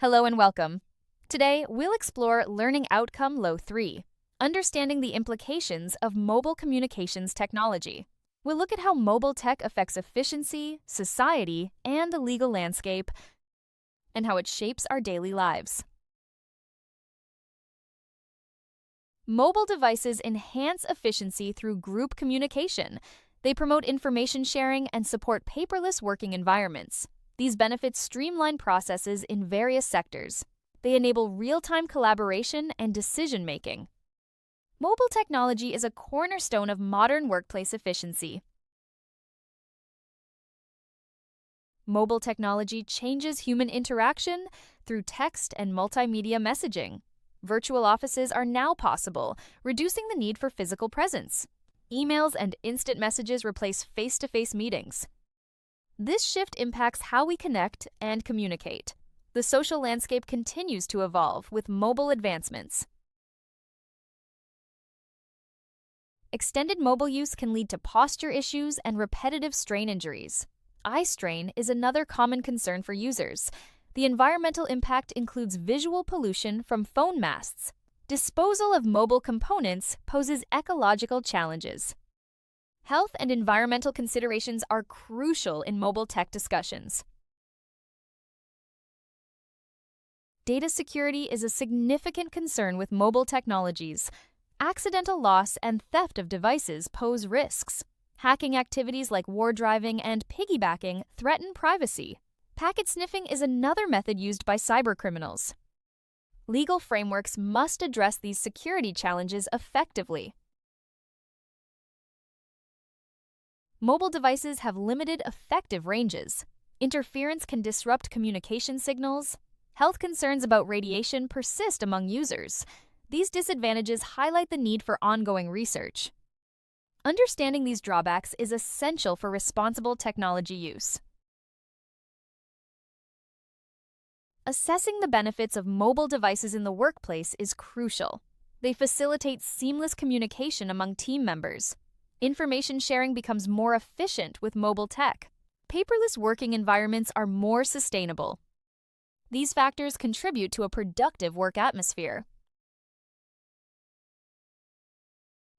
Hello and welcome. Today, we'll explore Learning Outcome LO3, understanding the implications of mobile communications technology. We'll look at how mobile tech affects efficiency, society, and the legal landscape, and how it shapes our daily lives. Mobile devices enhance efficiency through group communication. They promote information sharing and support paperless working environments. These benefits streamline processes in various sectors. They enable real-time collaboration and decision-making. Mobile technology is a cornerstone of modern workplace efficiency. Mobile technology changes human interaction through text and multimedia messaging. Virtual offices are now possible, reducing the need for physical presence. Emails and instant messages replace face-to-face meetings. This shift impacts how we connect and communicate. The social landscape continues to evolve with mobile advancements. Extended mobile use can lead to posture issues and repetitive strain injuries. Eye strain is another common concern for users. The environmental impact includes visual pollution from phone masts. Disposal of mobile components poses ecological challenges. Health and environmental considerations are crucial in mobile tech discussions. Data security is a significant concern with mobile technologies. Accidental loss and theft of devices pose risks. Hacking activities like war driving and piggybacking threaten privacy. Packet sniffing is another method used by cybercriminals. Legal frameworks must address these security challenges effectively. Mobile devices have limited effective ranges. Interference can disrupt communication signals. Health concerns about radiation persist among users. These disadvantages highlight the need for ongoing research. Understanding these drawbacks is essential for responsible technology use. Assessing the benefits of mobile devices in the workplace is crucial. They facilitate seamless communication among team members. Information sharing becomes more efficient with mobile tech. Paperless working environments are more sustainable. These factors contribute to a productive work atmosphere.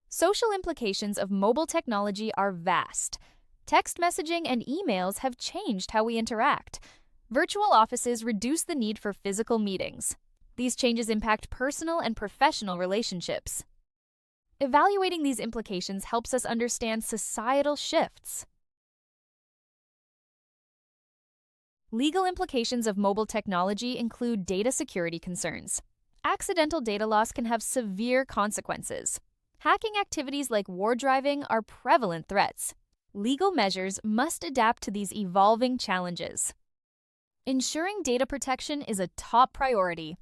Social implications of mobile technology are vast. Text messaging and emails have changed how we interact. Virtual offices reduce the need for physical meetings. These changes impact personal and professional relationships. Evaluating these implications helps us understand societal shifts. Legal implications of mobile technology include data security concerns. Accidental data loss can have severe consequences. Hacking activities like war driving are prevalent threats. Legal measures must adapt to these evolving challenges. Ensuring data protection is a top priority.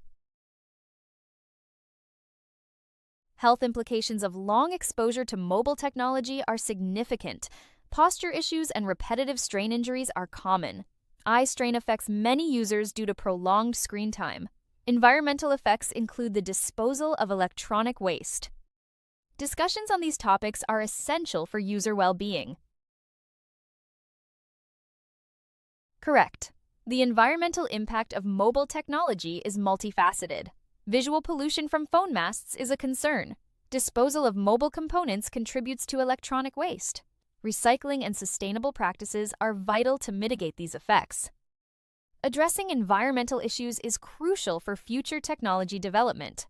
Health implications of long exposure to mobile technology are significant. Posture issues and repetitive strain injuries are common. Eye strain affects many users due to prolonged screen time. Environmental effects include the disposal of electronic waste. Discussions on these topics are essential for user well-being. Correct. The environmental impact of mobile technology is multifaceted. Visual pollution from phone masts is a concern. Disposal of mobile components contributes to electronic waste. Recycling and sustainable practices are vital to mitigate these effects. Addressing environmental issues is crucial for future technology development.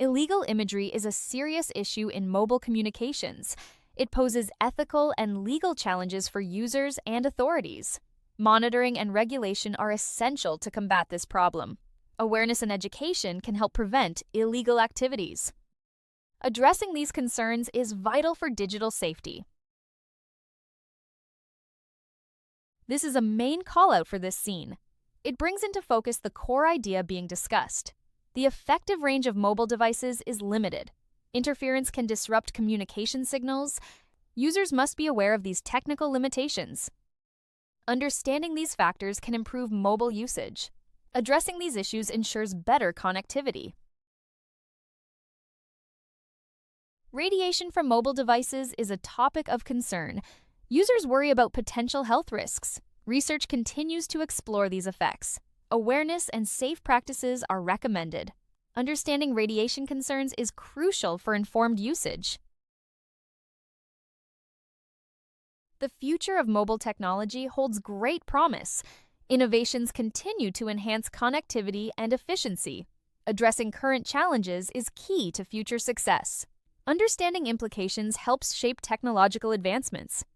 Illegal imagery is a serious issue in mobile communications. It poses ethical and legal challenges for users and authorities. Monitoring and regulation are essential to combat this problem. Awareness and education can help prevent illegal activities. Addressing these concerns is vital for digital safety. This is a main call-out for this scene. It brings into focus the core idea being discussed. The effective range of mobile devices is limited. Interference can disrupt communication signals. Users must be aware of these technical limitations. Understanding these factors can improve mobile usage. Addressing these issues ensures better connectivity. Radiation from mobile devices is a topic of concern. Users worry about potential health risks. Research continues to explore these effects. Awareness and safe practices are recommended. Understanding radiation concerns is crucial for informed usage. The future of mobile technology holds great promise. Innovations continue to enhance connectivity and efficiency. Addressing current challenges is key to future success. Understanding implications helps shape technological advancements.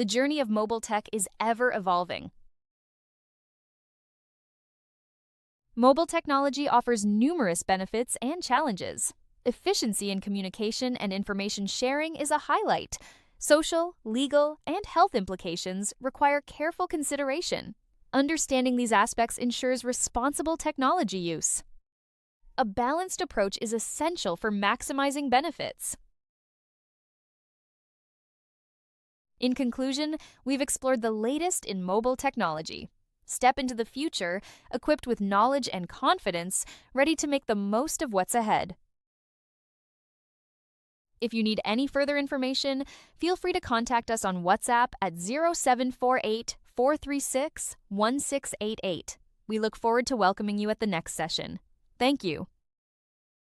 The journey of mobile tech is ever evolving. Mobile technology offers numerous benefits and challenges. Efficiency in communication and information sharing is a highlight. Social, legal, and health implications require careful consideration. Understanding these aspects ensures responsible technology use. A balanced approach is essential for maximizing benefits. In conclusion, we've explored the latest in mobile technology. Step into the future, equipped with knowledge and confidence, ready to make the most of what's ahead. If you need any further information, feel free to contact us on WhatsApp at 0748 436 1688. We look forward to welcoming you at the next session. Thank you.